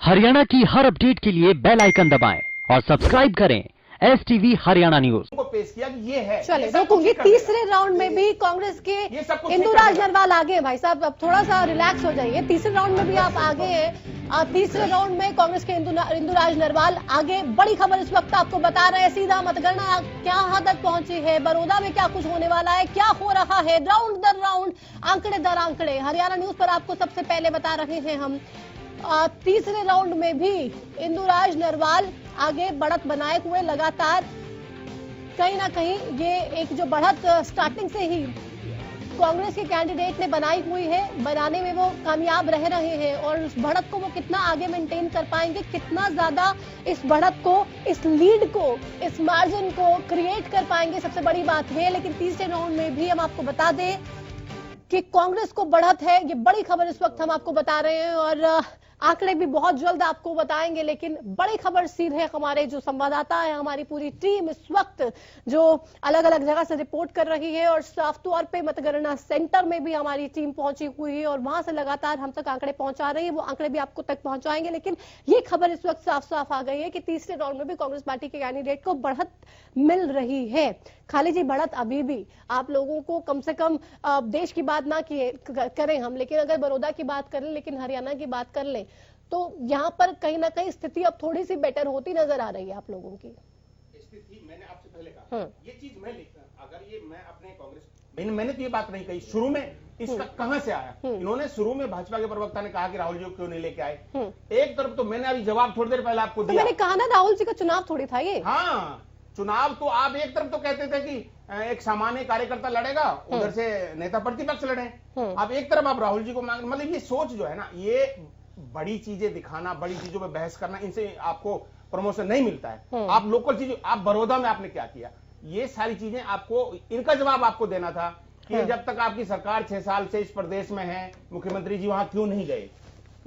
हरियाणा की हर अपडेट के लिए बेल आइकन दबाएं और सब्सक्राइब करें STV हरियाणा न्यूज को पेश किया कि ये है। चले रोकूंगी। तीसरे राउंड में भी कांग्रेस के इंदुराज नरवाल आगे हैं। भाई साहब अब थोड़ा सा रिलैक्स हो जाइए। तीसरे राउंड में भी आप आगे हैं। तीसरे राउंड में कांग्रेस के इंदुराज नरवाल आगे। बड़ी खबर इस वक्त आपको बता रहे हैं। सीधा मतगणना क्या हद तक पहुंची है, बड़ौदा में क्या कुछ होने वाला है, क्या हो रहा है, राउंड दर राउंड, आंकड़े दर आंकड़े हरियाणा न्यूज पर आपको सबसे पहले बता रहे हैं हम। तीसरे राउंड में भी इंदुराज नरवाल आगे बढ़त बनाए हुए लगातार कहीं ना कहीं ये एक जो बढ़त स्टार्टिंग से ही कांग्रेस के कैंडिडेट ने बनाई हुई है, बनाने में वो कामयाब रह रहे हैं। और उस बढ़त को वो कितना आगे मेंटेन कर पाएंगे, कितना ज्यादा इस बढ़त को, इस लीड को, इस मार्जिन को क्रिएट कर पाएंगे, सबसे बड़ी बात है। लेकिन तीसरे राउंड में भी हम आपको बता दें कि कांग्रेस को बढ़त है। ये बड़ी खबर इस वक्त हम आपको बता रहे हैं और आंकड़े भी बहुत जल्द आपको बताएंगे। लेकिन बड़ी खबर सीधे हमारे जो संवाददाता है, हमारी पूरी टीम इस वक्त जो अलग अलग जगह से रिपोर्ट कर रही है और साफ तौर पे मतगणना सेंटर में भी हमारी टीम पहुंची हुई है और वहां से लगातार हम तक आंकड़े पहुंचा रही है। वो आंकड़े भी आपको तक पहुंचाएंगे। लेकिन ये खबर इस वक्त साफ साफ आ गई है कि तीसरे राउंड में भी कांग्रेस पार्टी के कैंडिडेट को बढ़त मिल रही है। खाली जी बढ़त अभी भी आप लोगों को कम से कम देश की बात ना करें हम, लेकिन अगर बड़ौदा की बात करें, लेकिन हरियाणा की बात कर लें तो यहाँ पर कहीं ना कहीं स्थिति अब थोड़ी सी बेटर होती नजर आ रही है आप लोगों की स्थिति। मैंने आपसे पहले कहा ये चीज मैं लिखता, अगर ये मैं अपने कांग्रेस मैंने तो ये बात नहीं कही शुरू में, इसका कहां से आया। इन्होंने शुरू में भाजपा के प्रवक्ता ने कहा कि राहुल जी को क्यों नहीं लेके आए। एक तरफ तो मैंने अभी जवाब थोड़ी देर पहले आपको दिया, मैंने कहा ना राहुल जी का चुनाव थोड़ी था ये। हाँ चुनाव तो आप एक तरफ तो कहते थे कि एक सामान्य कार्यकर्ता लड़ेगा, उधर से नेता प्रतिपक्ष लड़े। आप एक तरफ आप राहुल जी को मांग, मतलब ये सोच जो है ना, ये बड़ी चीजें दिखाना, बड़ी चीजों पे बहस करना, इनसे आपको प्रमोशन नहीं मिलता है। आप लोकल चीजें, आप बड़ौदा में आपने क्या किया, ये सारी चीजें आपको, इनका जवाब आपको देना था कि जब तक आपकी सरकार 6 साल से इस प्रदेश में है, मुख्यमंत्री जी वहां क्यों नहीं गए,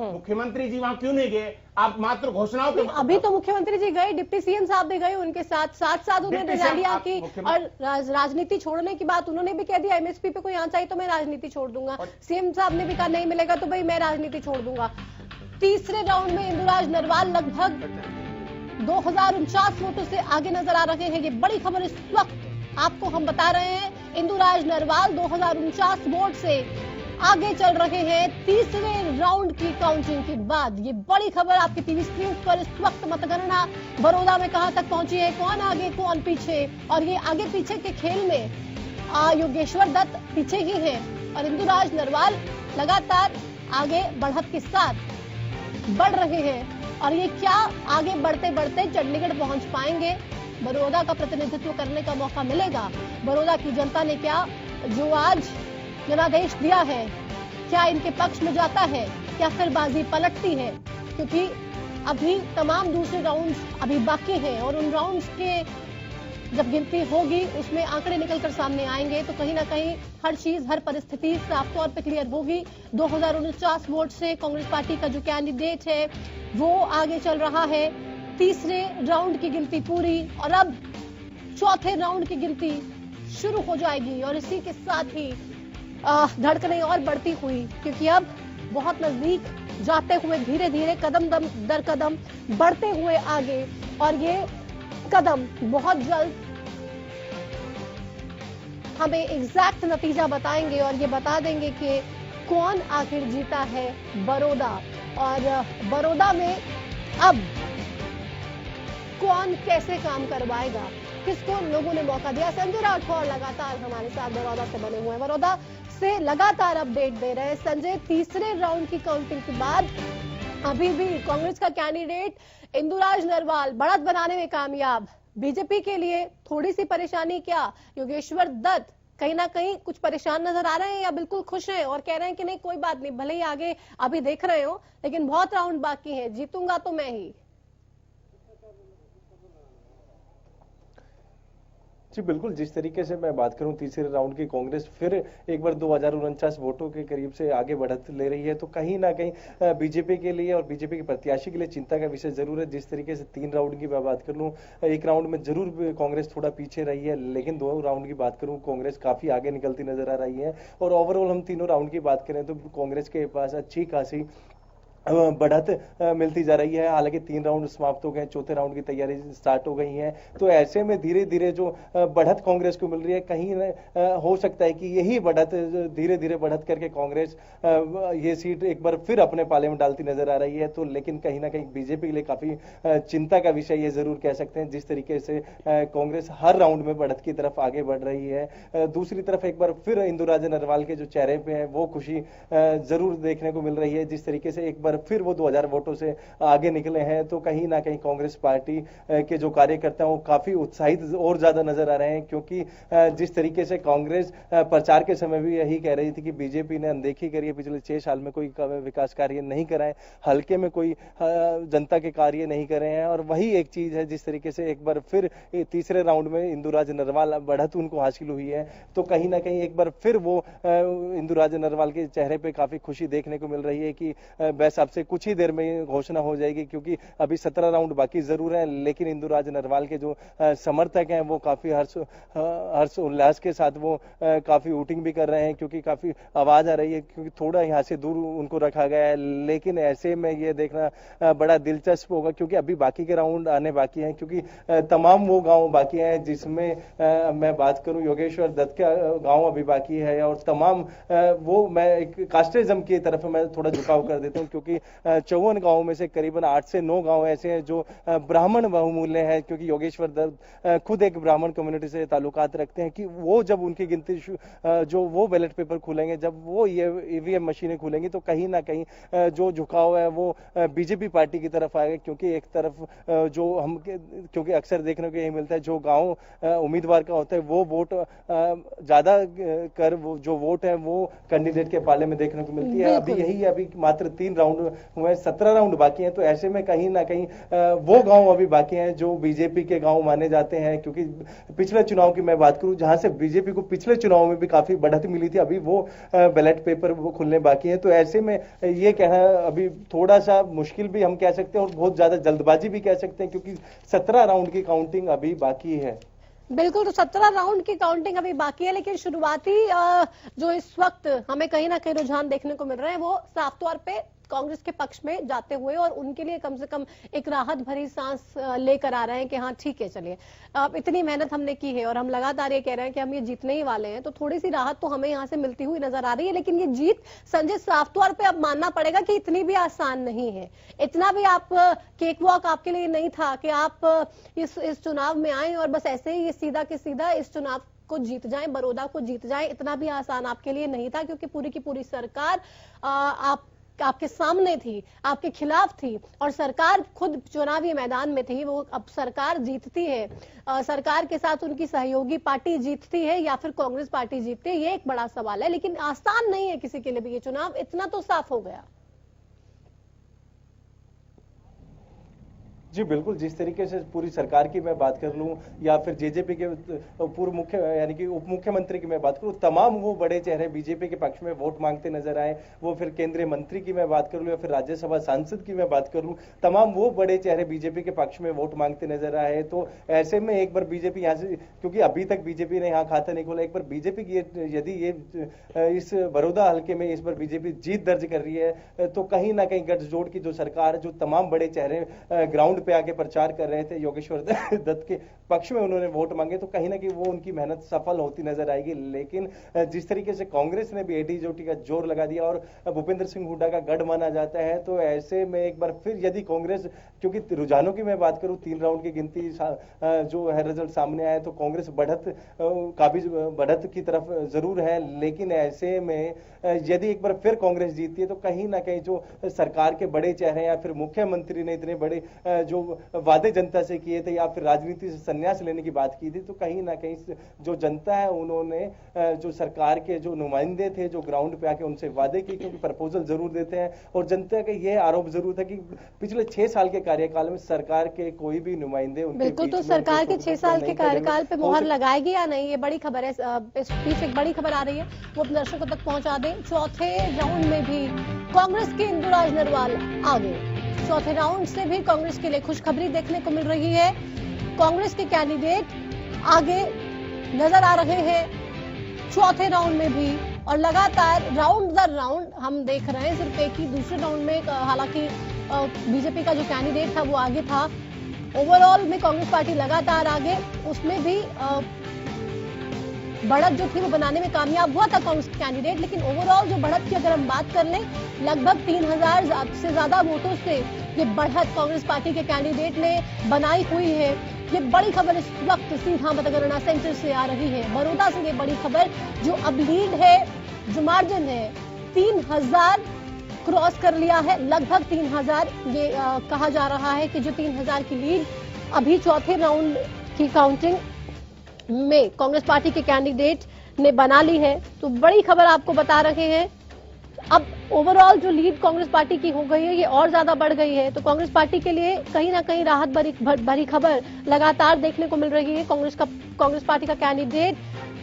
मुख्यमंत्री जी वहां क्यों नहीं गए। आप मात्र घोषणाओं पे, अभी तो मुख्यमंत्री जी गए, डिप्टी सीएम साहब भी गए, उनके साथ उन्होंने रैलियां की और राजनीति छोड़ने की बात उन्होंने भी कह दिया। MSP पे कोई आना चाहिए तो मैं राजनीति छोड़ दूंगा। सीएम साहब ने भी कहा नहीं मिलेगा तो भाई मैं राजनीति छोड़ दूंगा। तीसरे राउंड में इंदुराज नरवाल लगभग 2049 वोटों से आगे नजर आ रहे हैं। ये बड़ी खबर इस वक्त आपको हम बता रहे हैं। इंदुराज नरवाल 2049 वोट से आगे चल रहे हैं तीसरे राउंड की काउंटिंग के बाद। ये बड़ी खबर आपकी टीवी स्क्रीन पर इस वक्त मतगणना बड़ौदा में कहां तक पहुंची है, कौन आगे कौन पीछे, और ये आगे पीछे के खेल में योगेश्वर दत्त पीछे ही है और इंदुराज नरवाल लगातार आगे बढ़त के साथ बढ़ रहे हैं। और ये क्या आगे बढ़ते बढ़ते चंडीगढ़ पहुंच पाएंगे, बड़ौदा का प्रतिनिधित्व करने का मौका मिलेगा। बड़ौदा की जनता ने क्या जो आज जनादेश दिया है, क्या इनके पक्ष में जाता है, क्या फिर बाजी पलटती है, क्योंकि अभी तमाम दूसरे राउंड्स अभी बाकी हैं और उन राउंड्स के जब गिनती होगी उसमें आंकड़े निकलकर सामने आएंगे तो कहीं ना कहीं हर चीज, हर परिस्थिति साफ तौर पे क्लियर होगी। 2049 वोट से कांग्रेस पार्टी का जो कैंडिडेट है वो आगे चल रहा है। तीसरे राउंड की गिनती पूरी और अब चौथे राउंड की गिनती शुरू हो जाएगी और इसी के साथ ही धड़कनें और बढ़ती हुई, क्योंकि अब बहुत नजदीक जाते हुए धीरे धीरे कदम दर कदम बढ़ते हुए आगे, और ये कदम बहुत जल्द हमें एग्जैक्ट नतीजा बताएंगे और ये बता देंगे कि कौन आखिर जीता है बड़ौदा। और बड़ौदा में अब कौन कैसे काम करवाएगा, किसको लोगों ने मौका दिया। संजय राठौर लगातार हमारे साथ बड़ौदा से बने हुए हैं, बड़ौदा से लगातार अपडेट दे रहे हैं। संजय, तीसरे राउंड की काउंटिंग के बाद अभी भी कांग्रेस का कैंडिडेट इंदुराज नरवाल बढ़त बनाने में कामयाब। बीजेपी के लिए थोड़ी सी परेशानी क्या, योगेश्वर दत्त कहीं ना कहीं कुछ परेशान नजर आ रहे हैं या बिल्कुल खुश हैं और कह रहे हैं कि नहीं कोई बात नहीं, भले ही आगे अभी देख रहे हो लेकिन बहुत राउंड बाकी है, जीतूंगा तो मैं ही। जी बिल्कुल, जिस तरीके से मैं बात करूं तीसरे राउंड की कांग्रेस फिर एक बार 2049 वोटों के करीब से आगे बढ़त ले रही है, तो कहीं ना कहीं बीजेपी के लिए और बीजेपी के प्रत्याशी के लिए चिंता का विषय जरूर है। जिस तरीके से 3 राउंड की मैं बात कर लूं, एक राउंड में जरूर कांग्रेस थोड़ा पीछे रही है, लेकिन 2 राउंड की बात करूं कांग्रेस काफी आगे निकलती नजर आ रही है। और ओवरऑल हम तीनों राउंड की बात करें तो कांग्रेस के पास अच्छी खासी बढ़त मिलती जा रही है। हालांकि 3 राउंड समाप्त हो गए, चौथे राउंड की तैयारी स्टार्ट हो गई है। तो ऐसे में धीरे धीरे जो बढ़त कांग्रेस को मिल रही है, कहीं हो सकता है कि यही बढ़त धीरे धीरे बढ़त करके कांग्रेस ये सीट एक बार फिर अपने पाले में डालती नजर आ रही है। तो लेकिन कहीं ना कहीं बीजेपी के लिए काफी चिंता का विषय ये जरूर कह सकते हैं, जिस तरीके से कांग्रेस हर राउंड में बढ़त की तरफ आगे बढ़ रही है। दूसरी तरफ एक बार फिर इंदुराज नरवाल के जो चेहरे पे है वो खुशी जरूर देखने को मिल रही है। जिस तरीके से एक बार फिर वो 2000 वोटों से आगे निकले हैं, तो कहीं ना कहीं कांग्रेस पार्टी के जो कार्यकर्ता हैं वो काफी उत्साहित और ज्यादा नजर आ रहे हैं। क्योंकि जिस तरीके से कांग्रेस प्रचार के समय भी यही कह रही थी कि बीजेपी ने अनदेखी करी है, पिछले 6 साल में कोई विकास कार्य नहीं कराए, हल्के में कोई जनता के कार्य नहीं करे हैं। और वही एक चीज है, जिस तरीके से एक बार फिर तीसरे राउंड में इंदुराज नरवाल बढ़त उनको हासिल हुई है, तो कहीं ना कहीं एक बार फिर वो इंदुराज नरवाल के चेहरे पे काफी खुशी देखने को मिल रही है कि बस अब से कुछ ही देर में घोषणा हो जाएगी। क्योंकि अभी 17 राउंड बाकी जरूर है, लेकिन इंदुराज नरवाल के जो समर्थक हैं वो काफी हर्ष उल्लास के साथ वो काफी वोटिंग भी कर रहे हैं, क्योंकि काफी आवाज आ रही है, क्योंकि थोड़ा यहाँ से दूर उनको रखा गया है। लेकिन ऐसे में ये देखना बड़ा दिलचस्प होगा, क्योंकि अभी बाकी के राउंड आने बाकी हैं। क्योंकि तमाम वो गांव बाकी हैं, जिसमें मैं बात करूं योगेश्वर दत्त का गांव अभी बाकी है, और तमाम वो मैं एक कास्टिज्म की तरफ मैं थोड़ा झुकाव कर देता हूं, क्योंकि 54 गांवों में से करीबन 8 से 9 गांव ऐसे हैं जो ब्राह्मण बहुमूल्य हैं। क्योंकि योगेश्वर दत्त खुद एक ब्राह्मण कम्युनिटी से ताल्लुकात रखते हैं, कि वो जब उनकी गिनती जो वो बैलेट पेपर खुलेंगे, जब वो ये ईवीएम मशीनें खुलेंगी, तो कहीं ना कहीं जो झुकाव है वो बीजेपी पार्टी की तरफ आएगा। क्योंकि एक तरफ जो हम क्योंकि अक्सर देखने को यही मिलता है, जो गांव उम्मीदवार का होता है वो वोट ज्यादा कर वो जो वोट है वो कैंडिडेट के पाले में देखने को मिलती है। अभी मात्र 3 राउंड हुए, 17 राउंड बाकी हैं। तो ऐसे में कहीं ना कहीं वो गांव अभी बाकी हैं जो बीजेपी के गांव माने जाते हैं। क्योंकि पिछले चुनाव की मैं बात करूं, जहां से बीजेपी को पिछले चुनाव में भी काफी बढ़त मिली थी, अभी वो बैलेट पेपर वो खुलने बाकी हैं। तो ऐसे में ये कहना अभी थोड़ा सा मुश्किल भी हम कह सकते हैं, और बहुत ज्यादा जल्दबाजी भी कह सकते हैं, क्योंकि 17 राउंड की काउंटिंग अभी बाकी है। बिल्कुल, तो 17 राउंड की काउंटिंग अभी बाकी है, लेकिन शुरुआती जो इस वक्त हमें कहीं ना कहीं रुझान देखने को मिल रहे हैं वो साफ तौर पे कांग्रेस के पक्ष में जाते हुए, और उनके लिए कम से कम एक राहत भरी सांस लेकर आ रहे हैं कि हाँ ठीक है, चलिए अब इतनी मेहनत हमने की है और हम लगातार ये कह रहे हैं कि हम ये जीतने ही वाले हैं, तो थोड़ी सी राहत तो हमें यहाँ से मिलती हुई नजर आ रही है। लेकिन ये जीत संजय साफ तौर पे अब मानना पड़ेगा कि इतनी भी आसान नहीं है, इतना भी आप केक वॉक आपके लिए नहीं था कि आप इस चुनाव में आए और बस ऐसे ही सीधा के सीधा इस चुनाव को जीत जाएं, बड़ौदा को जीत जाएं, इतना भी आसान आपके लिए नहीं था। क्योंकि पूरी की पूरी सरकार आपके सामने थी, आपके खिलाफ थी, और सरकार खुद चुनावी मैदान में थी। वो अब सरकार जीतती है, सरकार के साथ उनकी सहयोगी पार्टी जीतती है या फिर कांग्रेस पार्टी जीतती है, ये एक बड़ा सवाल है। लेकिन आसान नहीं है किसी के लिए भी ये चुनाव, इतना तो साफ हो गया। जी बिल्कुल, जिस तरीके से पूरी सरकार की मैं बात कर लूं या फिर जेजेपी के पूर्व मुख्य यानी कि उप मुख्यमंत्री की मैं बात करूं, तमाम वो बड़े चेहरे बीजेपी के पक्ष में वोट मांगते नजर आए। वो फिर केंद्रीय मंत्री की मैं बात कर लूं या फिर राज्यसभा सांसद की मैं बात कर लूं, तमाम वो बड़े चेहरे बीजेपी के पक्ष में वोट मांगते नजर आए। तो ऐसे में एक बार बीजेपी यहाँ से, क्योंकि अभी तक बीजेपी ने यहाँ खाता नहीं खोला, एक बार बीजेपी की यदि ये इस बड़ौदा हल्के में इस बार बीजेपी जीत दर्ज कर रही है, तो कहीं ना कहीं गठजोड़ की जो सरकार, जो तमाम बड़े चेहरे ग्राउंड पे आके प्रचार कर रहे थे, योगेश्वर दत्त के पक्ष में उन्होंने वोट मांगे, तो कहीं ना कहीं वो उनकी मेहनत सफल होती नजर आएगी। लेकिन जिस तरीके से कांग्रेस ने भी एडीजोटी का जोर लगा दिया और भूपेंद्र सिंह हुड्डा का गढ़ माना जाता है, तो ऐसे में एक बार फिर यदि कांग्रेस, क्योंकि रुझानों की मैं बात करूं, 3 राउंड की गिनती जो है रिजल्ट सामने आया, तो कांग्रेस बढ़त की तरफ जरूर है। लेकिन ऐसे में यदि एक बार फिर कांग्रेस जीतती है, तो कहीं ना कहीं जो सरकार के बड़े चेहरे या फिर मुख्यमंत्री ने इतने बड़े जो वादे जनता से किए थे या फिर राजनीति से संन्यास लेने की बात की थी, तो कहीं ना कहीं जो जनता है उन्होंने जो सरकार के जो नुमाइंदे थे जो ग्राउंड पे आके उनसे वादे किए, क्योंकि प्रपोजल जरूर देते हैं। और जनता का यह आरोप जरूर था कि पिछले 6 साल के कार्यकाल में सरकार के कोई भी नुमाइंदे बिल्कुल, तो सरकार के 6 साल के कार्यकाल पे मुहर लगाएगी या नहीं, ये बड़ी खबर है। इस बीच एक बड़ी खबर आ रही है, वो दर्शकों तक पहुंचा दें। चौथे राउंड में भी कांग्रेस के इंदुराज नरवाल आगे, चौथे राउंड से भी कांग्रेस के लिए खुशखबरी देखने को मिल रही है। कांग्रेस के कैंडिडेट आगे नजर आ रहे हैं चौथे राउंड में भी, और लगातार राउंड दर राउंड हम देख रहे हैं। सिर्फ एक ही दूसरे राउंड में हालांकि बीजेपी का जो कैंडिडेट था वो आगे था। ओवरऑल में कांग्रेस पार्टी लगातार आगे, उसमें भी बढ़त जो थी वो बनाने में कामयाब हुआ था कांग्रेस कैंडिडेट। लेकिन ओवरऑल जो बढ़त की अगर हम बात कर लें, लगभग 3000 से ज्यादा वोटों से ये बढ़त कांग्रेस पार्टी के कैंडिडेट ने बनाई हुई है। ये बड़ी खबर इस वक्त सीधा मतगणना सेंटर से आ रही है, बड़ौदा से ये बड़ी खबर। जो अब लीड है, जो मार्जिन है, 3000 क्रॉस कर लिया है, लगभग 3000। ये कहा जा रहा है कि जो 3000 की लीड अभी चौथे राउंड की काउंटिंग में कांग्रेस पार्टी के कैंडिडेट ने बना ली है। तो बड़ी खबर आपको बता रहे हैं। अब ओवरऑल जो लीड कांग्रेस पार्टी की हो गई है ये और ज्यादा बढ़ गई है। तो कांग्रेस पार्टी के लिए कहीं ना कहीं राहत भरी खबर लगातार देखने को मिल रही है। कांग्रेस पार्टी का कैंडिडेट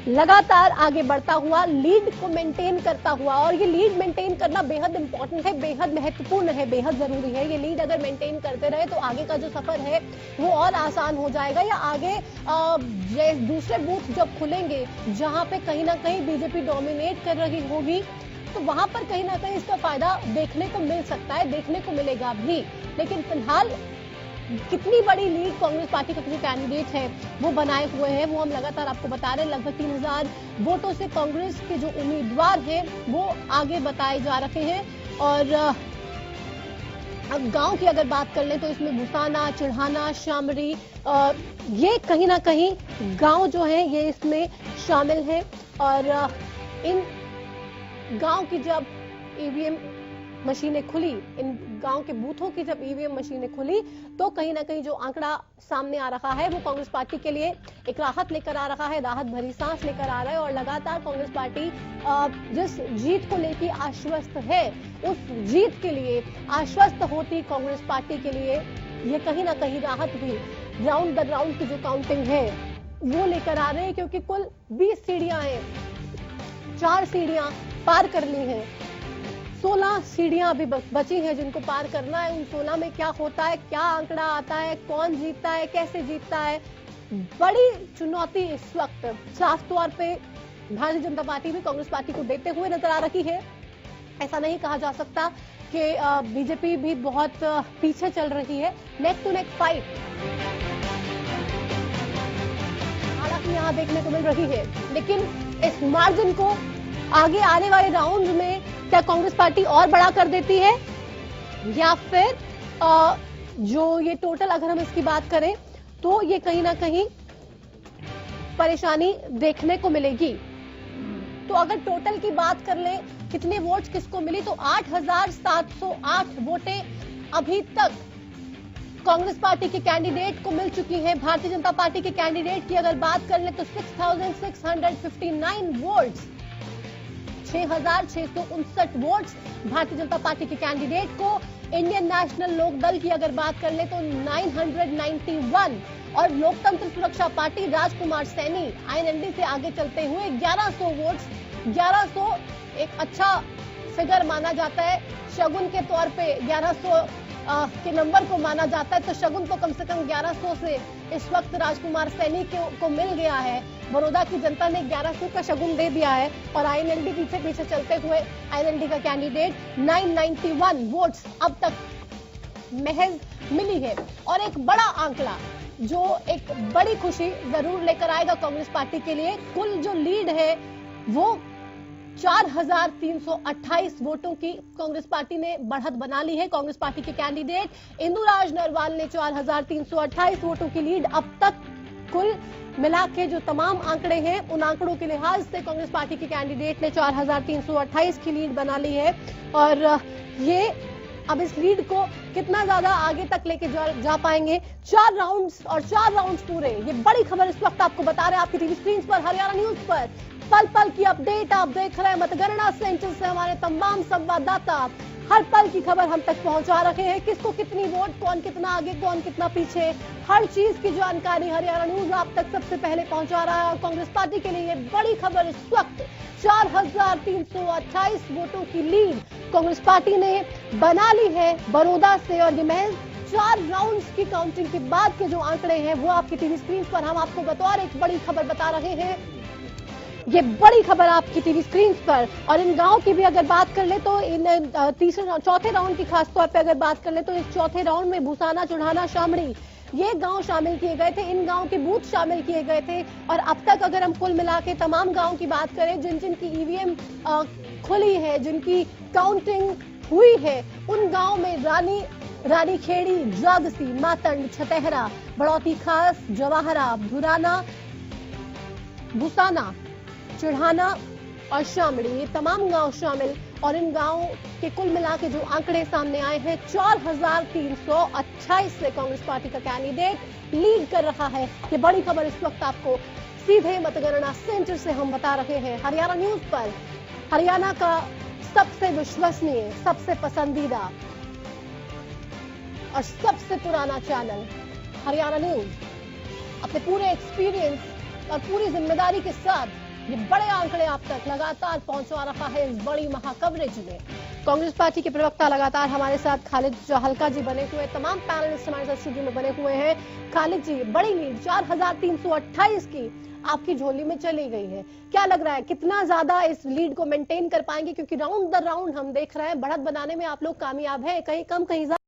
लगातार आगे बढ़ता हुआ, लीड को मेंटेन करता हुआ, और ये लीड मेंटेन करना बेहद इंपॉर्टेंट है, बेहद महत्वपूर्ण है, बेहद जरूरी है। ये लीड अगर मेंटेन करते रहे तो आगे का जो सफर है वो और आसान हो जाएगा। या आगे दूसरे बूथ जब खुलेंगे जहां पे कहीं ना कहीं बीजेपी डोमिनेट कर रही होगी, तो वहां पर कहीं ना कहीं इसका फायदा देखने को मिल सकता है, देखने को मिलेगा भी। लेकिन फिलहाल कितनी बड़ी लीड कांग्रेस पार्टी का जो कैंडिडेट है वो बनाए हुए हैं, वो हम लगातार आपको बता रहे हैं। लगभग 3000 वोटों से कांग्रेस के जो उम्मीदवार हैं वो आगे बताए जा रहे हैं। और अब गांव की अगर बात कर लें तो इसमें भुसाना, चिढ़ाना, शामरी, ये कहीं ना कहीं गांव जो है ये इसमें शामिल है। और इन गांव की जब ईवीएम मशीनें खुली, इन गांव के बूथों की जब ईवीएम मशीनें खुली, तो कहीं ना कहीं जो आंकड़ा सामने आ रहा है वो कांग्रेस पार्टी के लिए एक राहत लेकर आ रहा है, राहत भरी सांस लेकर आ रहा है। और लगातार कांग्रेस पार्टी जिस जीत को लेकर आश्वस्त है, उस जीत के लिए आश्वस्त होती कांग्रेस पार्टी के लिए ये कहीं ना कहीं राहत भी राउंड दर राउंड की जो काउंटिंग है वो लेकर आ रहे हैं। क्योंकि कुल 20 सीढ़ियां हैं, 4 सीढ़ियां पार कर ली हैं, 16 सीढ़ियां अभी बची हैं जिनको पार करना है। उन 16 में क्या होता है, क्या आंकड़ा आता है, कौन जीतता है, कैसे जीतता है, बड़ी चुनौती इस वक्त साफ तौर पे भारतीय जनता पार्टी भी कांग्रेस पार्टी को देते हुए नजर आ रही है। ऐसा नहीं कहा जा सकता कि बीजेपी भी बहुत पीछे चल रही है। नेक टू नेक फाइट हालांकि यहां देखने को मिल रही है, लेकिन इस मार्जिन को आगे आने वाले राउंड में क्या कांग्रेस पार्टी और बड़ा कर देती है, या फिर जो ये टोटल अगर हम इसकी बात करें तो ये कहीं ना कहीं परेशानी देखने को मिलेगी। तो अगर टोटल की बात कर ले कितने वोट्स किसको मिली, तो 8708 वोटें अभी तक कांग्रेस पार्टी के कैंडिडेट को मिल चुकी हैं। भारतीय जनता पार्टी के कैंडिडेट की अगर बात कर ले तो 6659 votes, 6659 votes Bharatiya Janata party के कैंडिडेट को। इंडियन नेशनल लोकदल की अगर बात कर ले तो 991, और लोकतंत्र सुरक्षा पार्टी राजकुमार सैनी आईएनएलडी से आगे चलते हुए 1100 वोट्स। 1100 एक अच्छा फिगर माना जाता है, शगुन के तौर पे 1100 के नंबर को माना जाता है। तो शगुन तो कम से कम 1100 से इस वक्त राजकुमार सैनी को मिल गया है। बड़ौदा की जनता ने 1100 का शगुन दे दिया है। और आईएनएलडी पीछे पीछे चलते हुए आईएनएलडी का कैंडिडेट 991 वोट्स अब तक महज मिली है। और एक बड़ा आंकड़ा जो एक बड़ी खुशी जरूर लेकर आएगा कांग्रेस पार्टी के लिए, कुल जो लीड है वो 4328 वोटों की कांग्रेस पार्टी ने बढ़त बना ली है। कांग्रेस पार्टी के कैंडिडेट इंदुराज नरवाल ने 4328 वोटों की लीड अब तक कुल मिला के जो तमाम आंकड़े हैं उन आंकड़ों के लिहाज से कांग्रेस पार्टी के कैंडिडेट ने 4328 की लीड बना ली है। और ये अब इस लीड को कितना ज्यादा आगे तक लेके जा पाएंगे। 4 राउंड्स और 4 राउंड्स पूरे, ये बड़ी खबर इस वक्त आपको बता रहे हैं आपकी टीवी स्क्रीन पर, हरियाणा न्यूज पर। पल पल की अपडेट आप देख रहे हैं मतगणना सेंटर से। हमारे तमाम संवाददाता हर पल की खबर हम तक पहुंचा रहे हैं, किसको कितनी वोट, कौन कितना आगे, कौन कितना पीछे, हर चीज की जानकारी हरियाणा न्यूज आप तक सबसे पहले पहुंचा रहा है। और कांग्रेस पार्टी के लिए ये बड़ी खबर इस वक्त 4328 वोटों की लीड कांग्रेस पार्टी ने बना ली है बड़ौदा से। और ये महज 4 राउंड्स की काउंटिंग के बाद के जो आंकड़े हैं वो आपकी टीवी स्क्रीन पर हम आपको बतौर एक बड़ी खबर बता रहे हैं। ये बड़ी खबर आपकी टीवी स्क्रीन पर। और इन गांव की भी अगर बात कर ले तो इन चौथे राउंड की खासतौर पे अगर बात कर ले तो इस चौथे राउंड में भूसाना, चुढ़ाना, शामड़ी ये गांव शामिल किए गए थे, इन गांव के बूथ शामिल किए गए थे। और अब तक अगर हम कुल मिला के तमाम गांव की बात करें जिन जिन की ईवीएम खुली है, जिनकी काउंटिंग हुई है, उन गांव में रानीखेड़ी, जागसी, मातंड, छतेहरा, बड़ौती खास, जवाहरा, धुराना, भूसाना, चिढ़ाना और शामड़ी ये तमाम गांव शामिल। और इन गांवों के कुल मिला के जो आंकड़े सामने आए हैं 4328 से कांग्रेस पार्टी का कैंडिडेट लीड कर रहा है। ये बड़ी खबर इस वक्त आपको सीधे मतगणना सेंटर से हम बता रहे हैं हरियाणा न्यूज पर। हरियाणा का सबसे विश्वसनीय, सबसे पसंदीदा और सबसे पुराना चैनल हरियाणा न्यूज अपने पूरे एक्सपीरियंस और पूरी जिम्मेदारी के साथ ये बड़े आंकड़े आप तक लगातार पहुंचा रहा है इस बड़ी महाकवरेज में। कांग्रेस पार्टी के प्रवक्ता लगातार हमारे साथ खालिद हल्का जी बने हुए, तमाम पैनलिस्ट हमारे साथ स्टूडियो में बने हुए हैं। खालिद जी, बड़ी लीड 4328 की आपकी झोली में चली गई है, क्या लग रहा है कितना ज्यादा इस लीड को मेंटेन कर पाएंगे? क्योंकि राउंड दर राउंड हम देख रहे हैं बढ़त बनाने में आप लोग कामयाब है, कहीं कम कहीं ज्यादा।